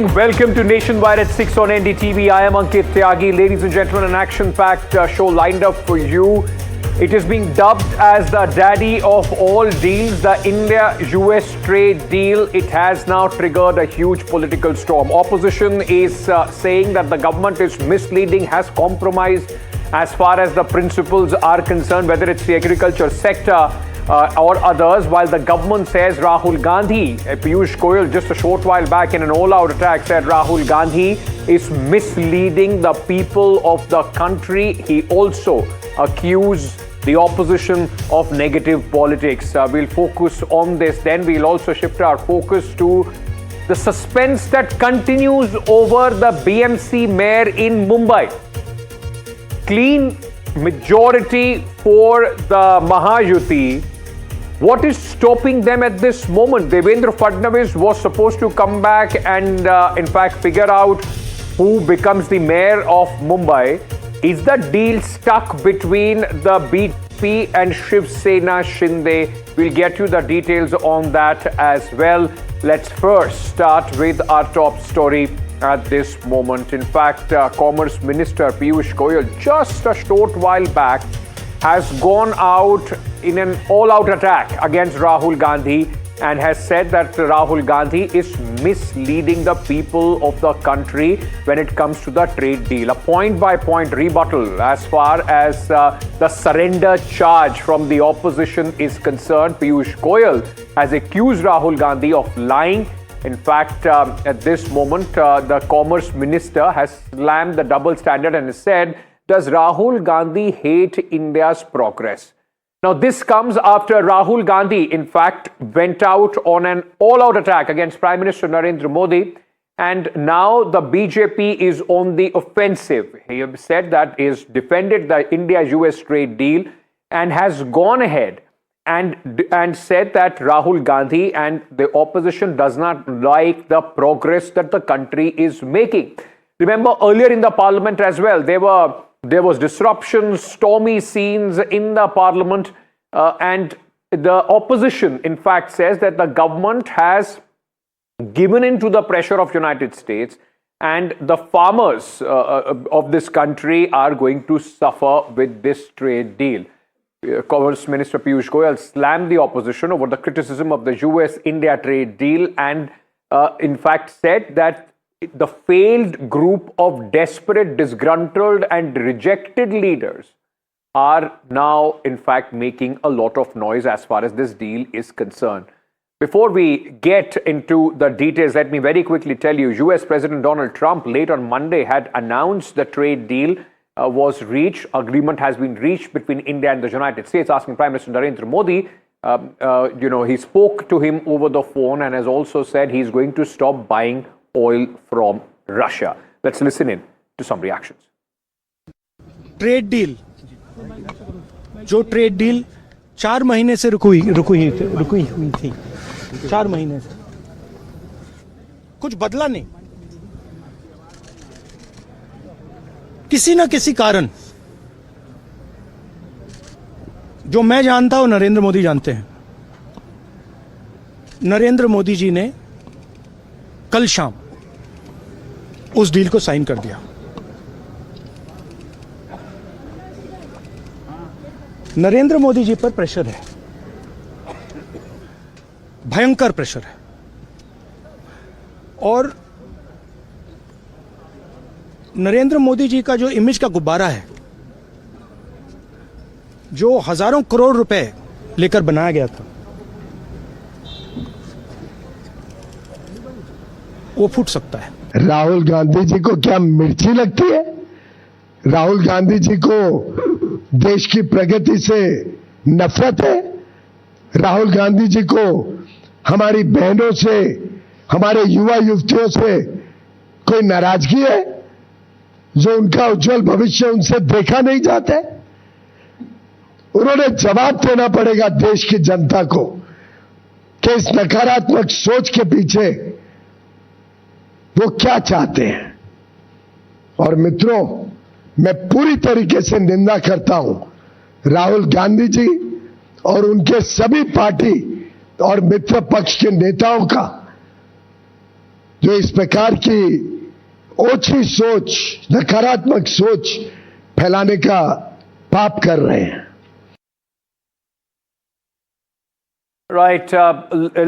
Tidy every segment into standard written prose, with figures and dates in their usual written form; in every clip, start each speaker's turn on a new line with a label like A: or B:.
A: Welcome to Nationwide at 6 on NDTV. I am Ankit Tyagi. Ladies and gentlemen, an action-packed show lined up for you. It is being dubbed as the daddy of all deals, the India-US trade deal. It has now triggered a huge political storm. Opposition is saying that the government is misleading, has compromised as far as the principles are concerned, whether it's the agriculture sector or others, while the government says Rahul Gandhi, Piyush Goyal just a short while back in an all-out attack said Rahul Gandhi is misleading the people of the country. He also accused the opposition of negative politics. We'll focus on this. Then we'll also shift our focus to the suspense that continues over the BMC mayor in Mumbai. Clean majority for the Mahayuti. What is stopping them at this moment? Devendra Fadnavis was supposed to come back and in fact figure out who becomes the mayor of Mumbai. Is the deal stuck between the BJP and Shiv Sena Shinde? We'll get you the details on that as well. Let's first start with our top story at this moment. In fact, Commerce Minister Piyush Goyal just a short while back has gone out in an all-out attack against Rahul Gandhi and has said that Rahul Gandhi is misleading the people of the country when it comes to the trade deal. A point-by-point rebuttal as far as the surrender charge from the opposition is concerned. Piyush Goyal has accused Rahul Gandhi of lying. In fact, at this moment, the Commerce Minister has slammed the double standard and has said, does Rahul Gandhi hate India's progress? Now, this comes after Rahul Gandhi, in fact, went out on an all-out attack against Prime Minister Narendra Modi, and now the BJP is on the offensive. He has said that he has defended the India-US trade deal and has gone ahead and said that Rahul Gandhi and the opposition does not like the progress that the country is making. Remember, earlier in the parliament as well, there was disruption, stormy scenes in the parliament, and the opposition, in fact, says that the government has given in to the pressure of United States, and the farmers of this country are going to suffer with this trade deal. Commerce Minister Piyush Goyal slammed the opposition over the criticism of the US-India trade deal and, in fact, said that the failed group of desperate, disgruntled and rejected leaders are now, in fact, making a lot of noise as far as this deal is concerned. Before we get into the details, let me very quickly tell you, US President Donald Trump late on Monday had announced the trade deal was reached. Agreement has been reached between India and the United States, asking Prime Minister Narendra Modi. He spoke to him over the phone and has also said he's going to stop buying oil from Russia. Let's listen in to some reactions.
B: Trade deal, जो trade deal 4 महीने से रुकी हुई थी, 4 महीने से कुछ बदला नहीं। किसी न किसी कारण, जो मैं जानता हूं नरेंद्र मोदी जानते हैं, नरेंद्र मोदी जी ने कल शाम उस डील को साइन कर दिया। नरेंद्र मोदी जी पर प्रेशर है, भयंकर प्रेशर है, और नरेंद्र मोदी जी का जो इमेज का गुब्बारा है, जो हजारों करोड़ रुपए लेकर बनाया गया था, वो फूट सकता है।
C: राहुल गांधी जी को क्या मिर्ची लगती है? राहुल गांधी जी को देश की प्रगति से नफरत है? राहुल गांधी जी को हमारी बहनों से, हमारे युवा युवतियों से कोई नाराजगी है, जो उनका उज्जवल भविष्य उनसे देखा नहीं जाता है? उन्होंने जवाब देना पड़ेगा देश की जनता को कि इस नकारात्मक सोच के पीछे वो क्या चाहते हैं। और मित्रों, मैं पूरी तरीके से निंदा करता हूं राहुल गांधी जी और उनके सभी पार्टी और मित्र पक्ष के नेताओं का जो इस प्रकार की ओछी सोच, नकारात्मक सोच फैलाने का पाप कर रहे हैं।
A: Right.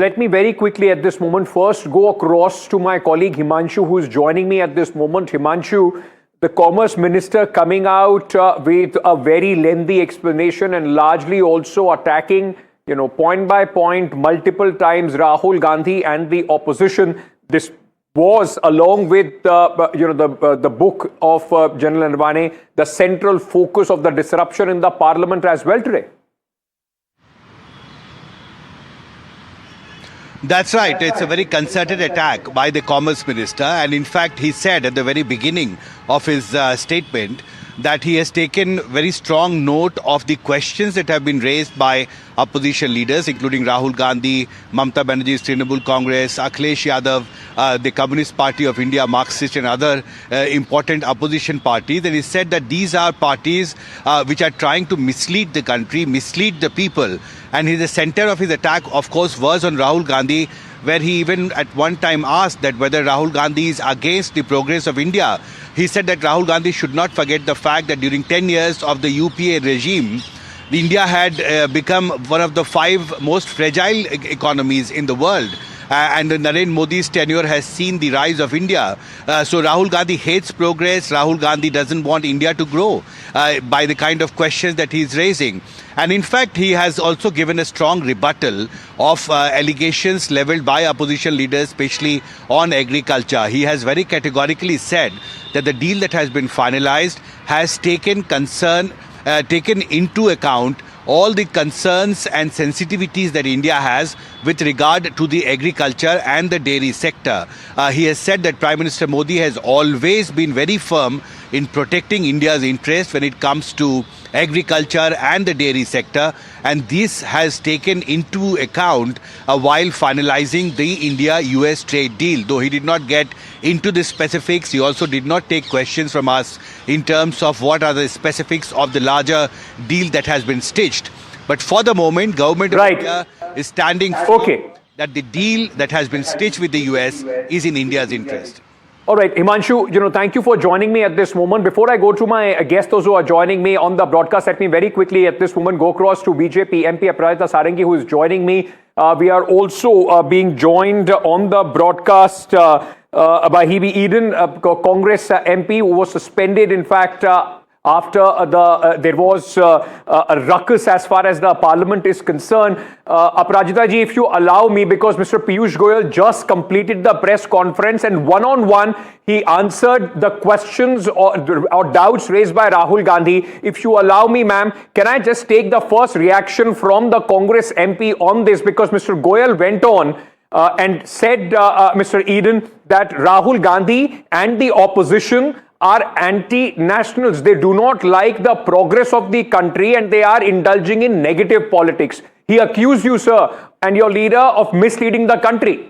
A: Let me very quickly at this moment first go across to my colleague Himanshu, who is joining me at this moment. Himanshu, the Commerce Minister coming out with a very lengthy explanation and largely also attacking, point by point, multiple times Rahul Gandhi and the opposition. This was, along with the book of General Nirvane, the central focus of the disruption in the Parliament as well today.
D: That's right. It's a very concerted attack by the Commerce Minister. And in fact, he said at the very beginning of his statement that he has taken very strong note of the questions that have been raised by opposition leaders, including Rahul Gandhi, Mamata Banerjee's Trinamool Congress, Akhilesh Yadav, the Communist Party of India, Marxist and other important opposition parties. And he said that these are parties which are trying to mislead the country, mislead the people. And the center of his attack, of course, was on Rahul Gandhi, where he even at one time asked that whether Rahul Gandhi is against the progress of India. He said that Rahul Gandhi should not forget the fact that during 10 years of the UPA regime, India had become one of the 5 most fragile economies in the world. And Narendra Modi's tenure has seen the rise of India. So Rahul Gandhi hates progress. Rahul Gandhi doesn't want India to grow by the kind of questions that he's raising. And in fact, he has also given a strong rebuttal of allegations leveled by opposition leaders, especially on agriculture. He has very categorically said that the deal that has been finalized has taken into account all the concerns and sensitivities that India has with regard to the agriculture and the dairy sector. He has said that Prime Minister Modi has always been very firm in protecting India's interest when it comes to agriculture and the dairy sector, and this has taken into account while finalizing the India-US trade deal. Though he did not get into the specifics, he also did not take questions from us in terms of what are the specifics of the larger deal that has been stitched. But for the moment, Government of India is standing firm that the deal that has been stitched with the US is in India's interest.
A: All right, Himanshu, thank you for joining me at this moment. Before I go to my guests, those who are joining me on the broadcast, let me very quickly at this moment go across to BJP MP Aparajita Sarangi, who is joining me. We are also being joined on the broadcast by Hebe Eden, Congress MP, who was suspended, in fact, after there was a ruckus as far as the Parliament is concerned. Aparajita ji, if you allow me, because Mr. Piyush Goyal just completed the press conference and one-on-one he answered the questions or doubts raised by Rahul Gandhi. If you allow me, ma'am, can I just take the first reaction from the Congress MP on this, because Mr. Goyal went on and said, Mr. Eden, that Rahul Gandhi and the opposition are anti-nationals. They do not like the progress of the country and they are indulging in negative politics. He accused you, sir, and your leader of misleading the country.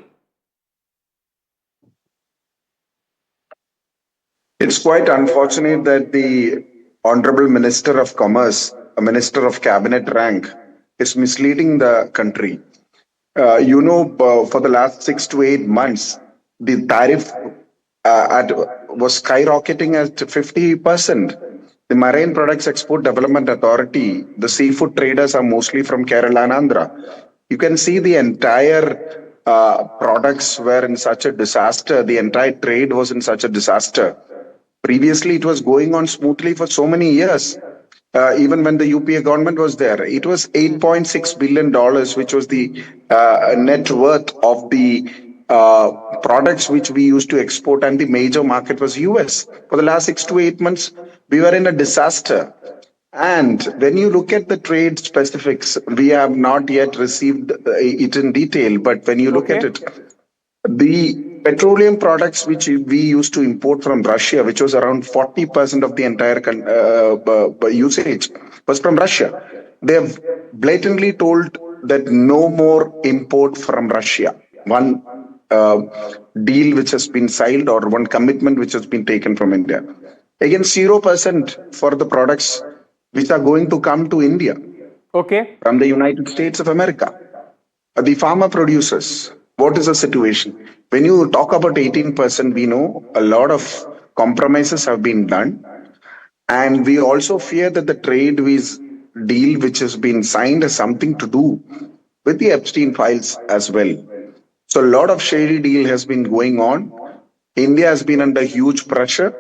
E: It's quite unfortunate that the Honorable Minister of Commerce, a Minister of Cabinet rank, is misleading the country. For the last 6 to 8 months, the tariff was skyrocketing at 50%. The Marine Products Export Development Authority, the seafood traders are mostly from Kerala and Andhra. You can see the entire products were in such a disaster. The entire trade was in such a disaster. Previously, it was going on smoothly for so many years. Even when the UPA government was there, it was $8.6 billion, which was the net worth of the products which we used to export, and the major market was US. For the last 6 to 8 months, we were in a disaster. And when you look at the trade specifics, we have not yet received it in detail, but when you look at it, the petroleum products which we used to import from Russia, which was around 40% of the entire usage, was from Russia. They have blatantly told that no more import from Russia. One deal which has been signed, or one commitment which has been taken from India. Again, 0% for the products which are going to come to India from the United States of America. The farmer producers, What is the situation? When you talk about 18%, we know a lot of compromises have been done. And we also fear that the trade deal which has been signed has something to do with the Epstein files as well. So a lot of shady deal has been going on. India has been under huge pressure.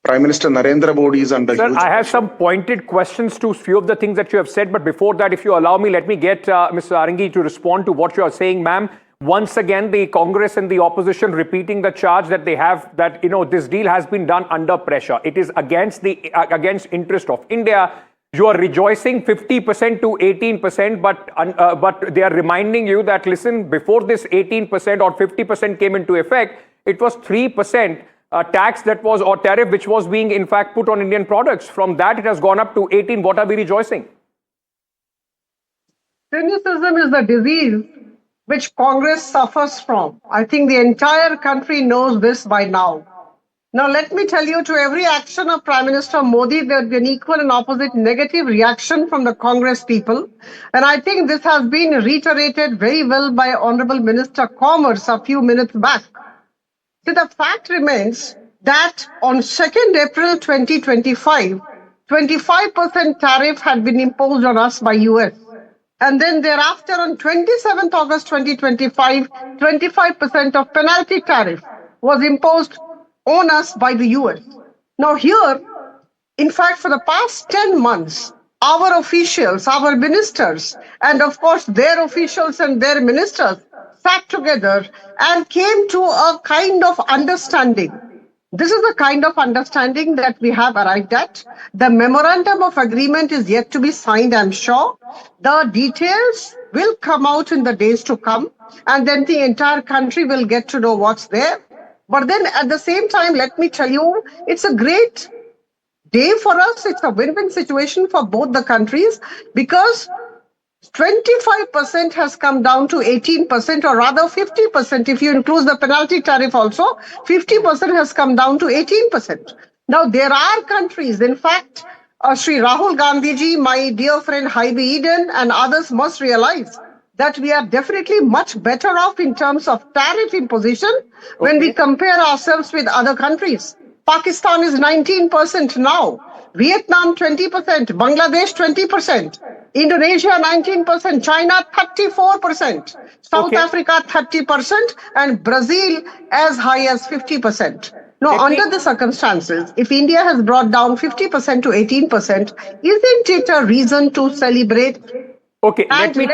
E: Prime Minister Narendra Modi is under
A: Sir,
E: huge
A: I have
E: pressure.
A: some pointed questions to few of the things that you have said, but before that, if you allow me, let me get Mr. Arangi to respond to what you are saying, ma'am. Once again, the Congress and the opposition repeating the charge that they have that, this deal has been done under pressure. It is against the against interest of India. You are rejoicing 50% to 18%, but they are reminding you that, listen, before this 18% or 50% came into effect, it was 3% tax that was, or tariff, which was being in fact put on Indian products. From that, it has gone up to 18. What are we rejoicing?
F: Cynicism is the disease which Congress suffers from. I think the entire country knows this by now. Now, let me tell you, to every action of Prime Minister Modi, there will be an equal and opposite negative reaction from the Congress people. And I think this has been reiterated very well by Honorable Minister Commerce a few minutes back. So the fact remains that on 2nd April 2025, 25% tariff had been imposed on us by US. And then thereafter, on 27th August 2025, 25% of penalty tariff was imposed on us by the US. Now here, in fact, for the past 10 months, our officials, our ministers, and of course their officials and their ministers sat together and came to a kind of understanding. This is the kind of understanding that we have arrived at. The memorandum of agreement is yet to be signed, I'm sure. The details will come out in the days to come, and then the entire country will get to know what's there. But then at the same time, let me tell you, it's a great day for us. It's a win-win situation for both the countries, because 25% has come down to 18%, or rather 50%. If you include the penalty tariff also, 50% has come down to 18%. Now, there are countries, in fact, Sri Rahul Gandhi ji, my dear friend Haibi Eden, and others must realize that we are definitely much better off in terms of tariff imposition when we compare ourselves with other countries. Pakistan is 19% now, Vietnam 20%, Bangladesh 20%, Indonesia 19%, China 34%, South Africa 30%, and Brazil as high as 50%. Now, under the circumstances, if India has brought down 50% to 18%, isn't it a reason to celebrate?
A: Okay, let me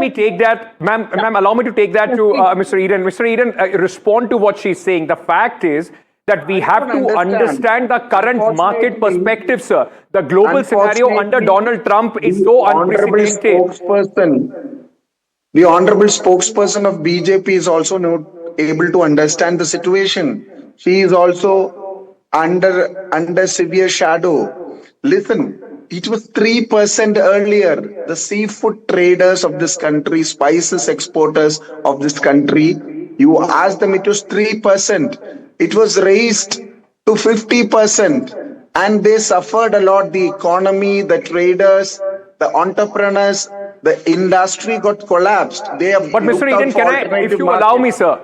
A: take that, ma'am, allow me to take that to Mr. Eden. Mr. Eden, respond to what she's saying. The fact is that we have to understand the current market perspective, sir. The global scenario under Donald Trump is so unprecedented.
E: The honorable spokesperson of BJP is also not able to understand the situation. She is also under severe shadow. Listen, it was 3% earlier. The seafood traders of this country, spices exporters of this country, you asked them, it was 3%. It was raised to 50%, and they suffered a lot. The economy, the traders, the entrepreneurs, the industry got collapsed. They have.
A: But Mr. Eden, if you allow me, sir,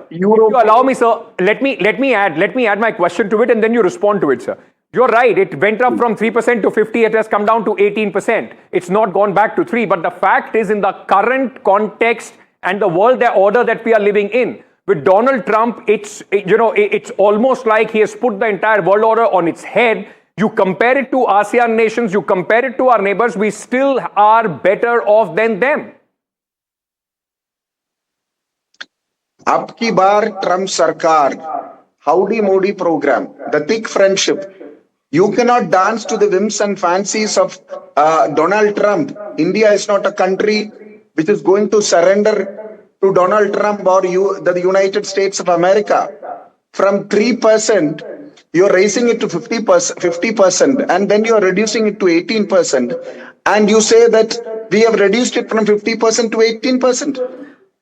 A: let me add my question to it, and then you respond to it, sir. You're right. It went up from 3% to 50%. It has come down to 18%. It's not gone back to 3%. But the fact is, in the current context and the world order that we are living in, with Donald Trump, it's almost like he has put the entire world order on its head. You compare it to ASEAN nations, you compare it to our neighbors, we still are better off than them.
E: Ab ki baar Trump Sarkar, Howdy Modi program, the thick friendship. You cannot dance to the whims and fancies of Donald Trump. India is not a country which is going to surrender to Donald Trump or the United States of America. From 3%, you're raising it to 50%, and then you're reducing it to 18%. And you say that we have reduced it from 50% to 18%.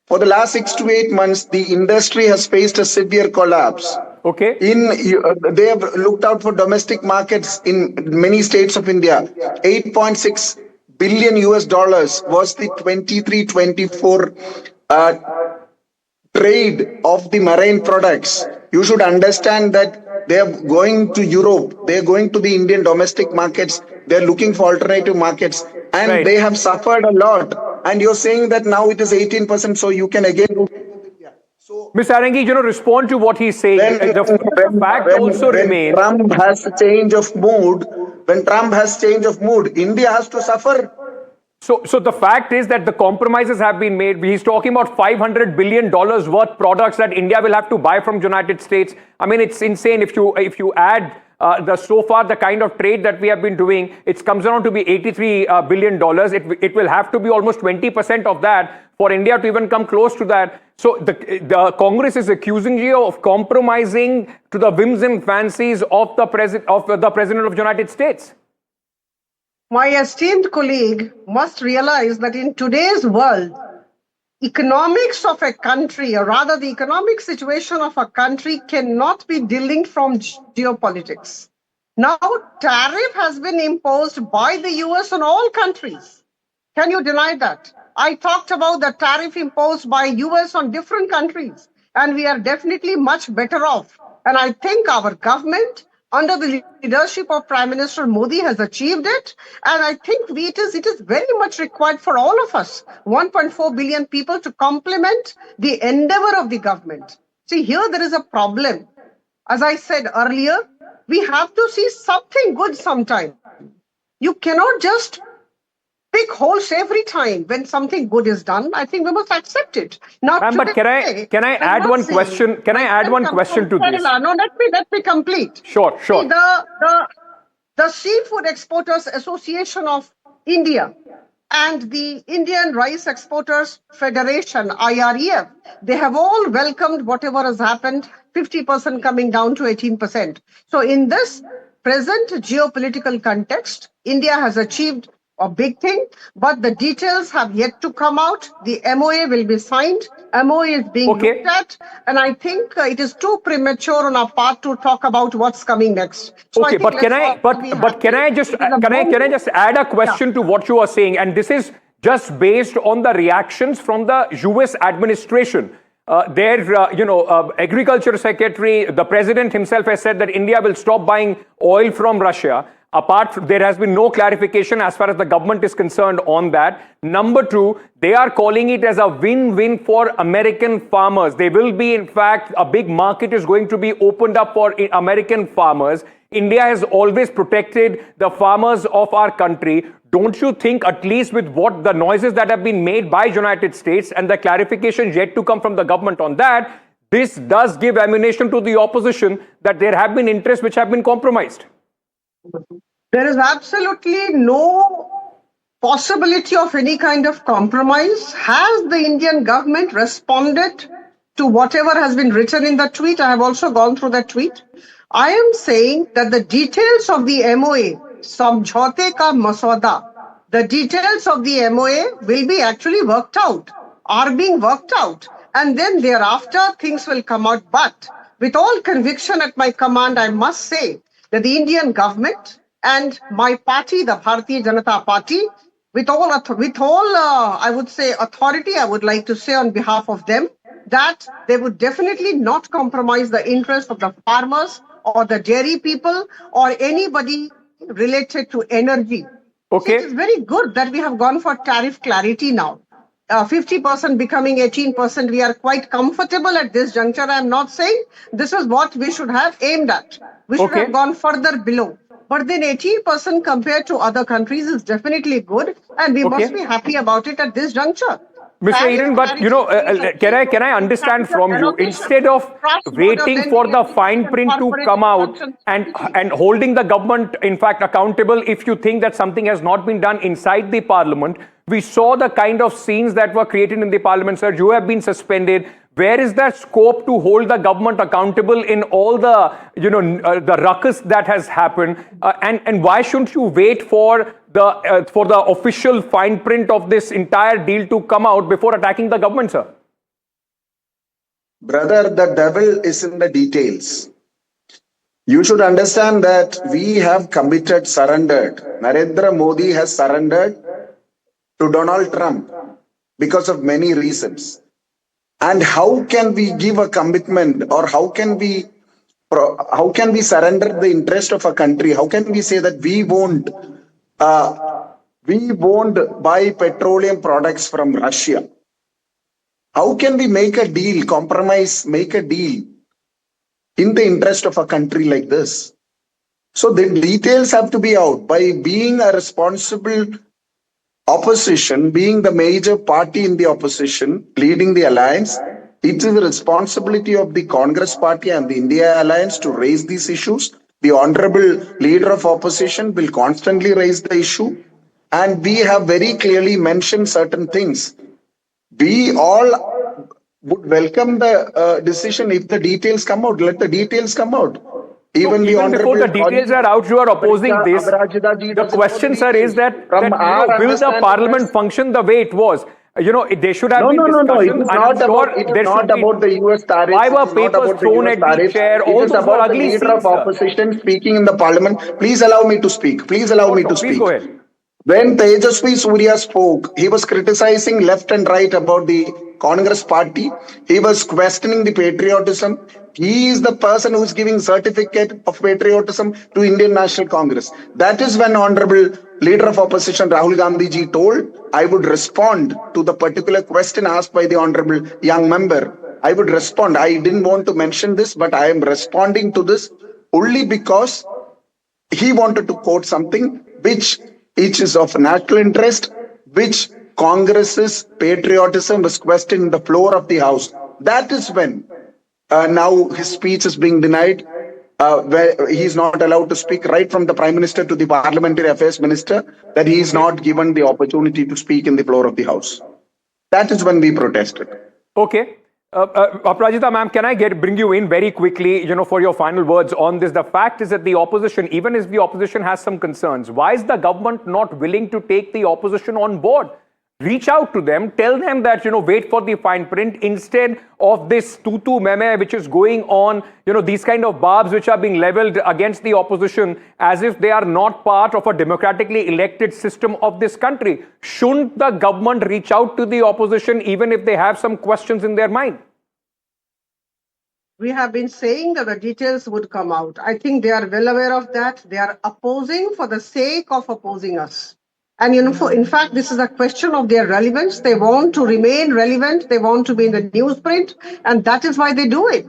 E: For the last 6 to 8 months, the industry has faced a severe collapse.
A: Okay.
E: They have looked out for domestic markets in many states of India. 8.6 billion US dollars was the 23-24 trade of the marine products. You should understand that they are going to Europe, they are going to the Indian domestic markets, they are looking for alternative markets, and
A: Right.
E: they have suffered a lot. And you're saying that now it is 18%, so you can again go. So
A: Mr. Arangi, respond to what he's saying. The fact also
E: when
A: remains.
E: Trump has change of mood, India has to suffer.
A: So the fact is that the compromises have been made. He's talking about $500 billion worth products that India will have to buy from United States. I mean, it's insane. If you add so far the kind of trade that we have been doing, it comes around to be $83 billion. It will have to be almost 20% of that for India to even come close to that. So the Congress is accusing you of compromising to the whims and fancies of the President of the United States.
F: My esteemed colleague must realize that in today's world, economics of a country, or rather the economic situation of a country, cannot be delinked from geopolitics. Now, tariff has been imposed by the US on all countries. Can you deny that? I talked about the tariff imposed by US on different countries, and we are definitely much better off. And I think our government, under the leadership of Prime Minister Modi, has achieved it. And I think it is very much required for all of us, 1.4 billion people, to complement the endeavor of the government. See, here there is a problem. As I said earlier, we have to see something good sometime. You cannot just pick holes every time when something good is done. I think we must accept it. Now,
A: But can I add one question? Can I add one question to this?
F: No, let me complete.
A: Sure.
F: See, the Seafood Exporters Association of India and the Indian Rice Exporters Federation, IREF, they have all welcomed whatever has happened, 50% coming down to 18%. So in this present geopolitical context, India has achieved a big thing, but the details have yet to come out. The MOA will be signed. MOA is being looked at, and I think it is too premature on our part to talk about what's coming next. So
A: Okay, but can I just add a question to what you are saying? And this is just based on the reactions from the US administration. Their agriculture secretary, the president himself has said that India will stop buying oil from Russia. There has been no clarification as far as the government is concerned on that. Number two, they are calling it as a win-win for American farmers. They will be, in fact, a big market is going to be opened up for American farmers. India has always protected the farmers of our country. Don't you think, at least with what the noises that have been made by United States and the clarification yet to come from the government on that, this does give ammunition to the opposition that there have been interests which have been compromised?
F: There is absolutely no possibility of any kind of compromise. Has the Indian government responded to whatever has been written in the tweet? I have also gone through that tweet. I am saying that the details of the MOA, Samjhote ka Masauda, the details of the MOA will be actually worked out, are being worked out. And then thereafter, things will come out. But with all conviction at my command, I must say that the Indian government and my party, the Bharatiya Janata Party, with all I would say authority, I would like to say on behalf of them, that they would definitely not compromise the interest of the farmers or the dairy people or anybody related to energy.
A: Okay.
F: It is very good that we have gone for tariff clarity now. 50% becoming 18%, we are quite comfortable at this juncture. I am not saying this is what we should have aimed at. We should have gone further below. But then 18% compared to other countries is definitely good, and we must be happy about it at this juncture.
A: Mr. Eden, but can I understand from you, instead of waiting for the fine print to come out and holding the government, in fact, accountable if you think that something has not been done inside the parliament, we saw the kind of scenes that were created in the parliament, sir. You have been suspended. Where is there scope to hold the government accountable in all the, the ruckus that has happened? And why shouldn't you wait for the official fine print of this entire deal to come out before attacking the government, sir?
E: Brother, the devil is in the details. You should understand that we have surrendered. Narendra Modi has surrendered to Donald Trump because of many reasons. And how can we give a commitment, or how can we surrender the interest of a country? How can we say that we won't buy petroleum products from Russia? How can we make a deal, compromise, make a deal in the interest of a country like this? So the details have to be out. By being a responsible opposition, being the major party in the opposition, leading the alliance, it is the responsibility of the Congress party and the India alliance to raise these issues. The honorable leader of opposition will constantly raise the issue. And we have very clearly mentioned certain things. We all would welcome the decision if the details come out. Let the details come out.
A: Even before the details are out, you are opposing this. The question, sir, is that will the parliament function the way it was? There should have been discussions.
E: It's not about the US tariffs.
A: Why were papers thrown at the chair? All those were ugly scenes,
E: leader of opposition speaking in the parliament. Please allow me to speak. Please allow me to speak.
A: Please go ahead.
E: When Tejasvi Surya spoke, he was criticizing left and right about the Congress party. He was questioning the patriotism. He is the person who is giving certificate of patriotism to Indian National Congress. That is when Honorable Leader of Opposition Rahul Gandhi ji told, I would respond to the particular question asked by the Honorable young member. I would respond. I didn't want to mention this, but I am responding to this only because he wanted to quote something which is of national interest, which Congress's patriotism was questioned in the floor of the House. That is when now his speech is being denied, where he is not allowed to speak, right from the Prime Minister to the Parliamentary Affairs Minister, that he is not given the opportunity to speak in the floor of the House. That is when we protested.
A: Okay. Aparajita ma'am, can I bring you in very quickly, for your final words on this? The fact is that the opposition, even if the opposition has some concerns, why is the government not willing to take the opposition on board? Reach out to them, tell them that, wait for the fine print instead of this tutu meme which is going on, these kind of barbs which are being leveled against the opposition as if they are not part of a democratically elected system of this country. Shouldn't the government reach out to the opposition even if they have some questions in their mind?
F: We have been saying that the details would come out. I think they are well aware of that. They are opposing for the sake of opposing us. And, in fact, this is a question of their relevance. They want to remain relevant. They want to be in the newsprint. And that is why they do it.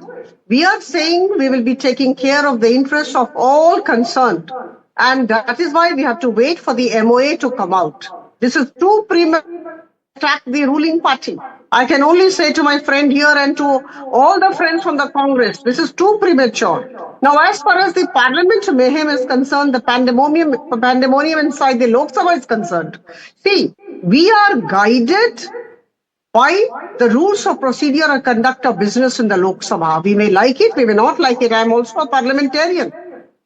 F: We are saying we will be taking care of the interests of all concerned. And that is why we have to wait for the MOA to come out. This is too premature to attack the ruling party. I can only say to my friend here and to all the friends from the Congress, this is too premature. Now, as far as the Parliament mayhem is concerned, the pandemonium inside the Lok Sabha is concerned. See, we are guided by the rules of procedure and conduct of business in the Lok Sabha. We may like it, we may not like it. I am also a parliamentarian.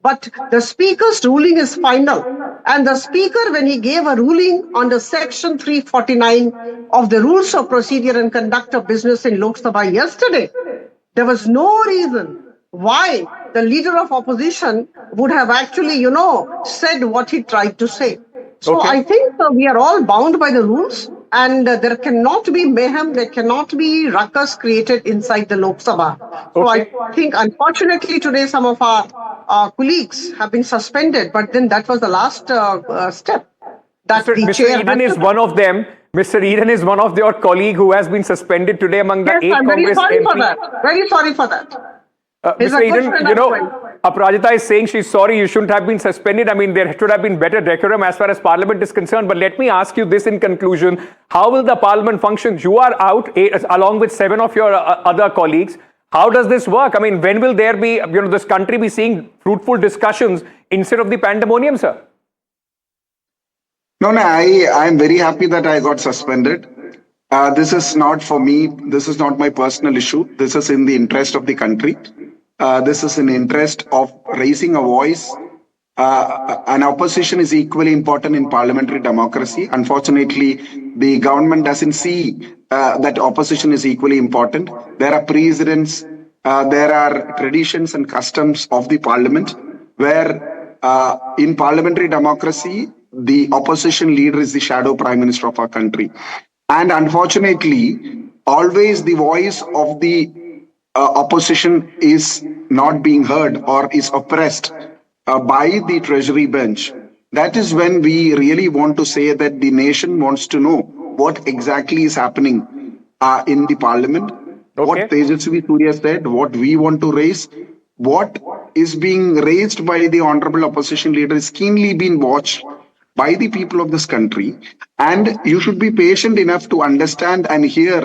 F: But the Speaker's ruling is final. And the Speaker, when he gave a ruling under Section 349 of the Rules of Procedure and Conduct of Business in Lok Sabha yesterday, there was no reason why the Leader of Opposition would have actually, said what he tried to say. So I think we are all bound by the rules, and there cannot be mayhem, there cannot be ruckus created inside the Lok Sabha. So I think, unfortunately, today some of our colleagues have been suspended, but then that was the last step. That
A: Mr. Eden is one of them. Mr. Eden is one of your colleague who has been suspended today among the 8 Congress MPs.
F: Very sorry for that.
A: Mr. Eden, Aparajita is saying she's sorry, you shouldn't have been suspended. I mean, there should have been better decorum as far as Parliament is concerned. But let me ask you this in conclusion. How will the Parliament function? You are out along with 7 of your other colleagues. How does this work? I mean, when will there be, this country be seeing fruitful discussions instead of the pandemonium, sir?
E: No, I am very happy that I got suspended. This is not for me. This is not my personal issue. This is in the interest of the country. This is in the interest of raising a voice. An opposition is equally important in parliamentary democracy. Unfortunately, the government doesn't see that opposition is equally important. There are precedents, there are traditions and customs of the parliament where in parliamentary democracy, the opposition leader is the shadow prime minister of our country. And unfortunately, always the voice of the opposition is not being heard or is oppressed by the treasury bench, that is when we really want to say that the nation wants to know what exactly is happening in the parliament, what Tejasvi Surya said, what we want to raise, what is being raised by the honorable opposition leader is keenly being watched by the people of this country. And you should be patient enough to understand and hear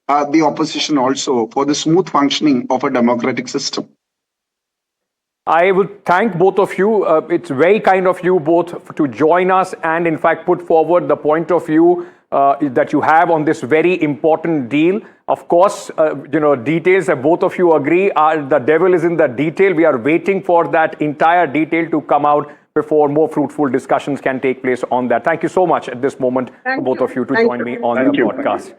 E: the opposition also for the smooth functioning of a democratic system.
A: I would thank both of you. It's very kind of you both to join us and in fact put forward the point of view that you have on this very important deal. Of course, details that both of you agree are the devil is in the detail. We are waiting for that entire detail to come out before more fruitful discussions can take place on that. Thank you so much at this moment for both of you to join me on the podcast.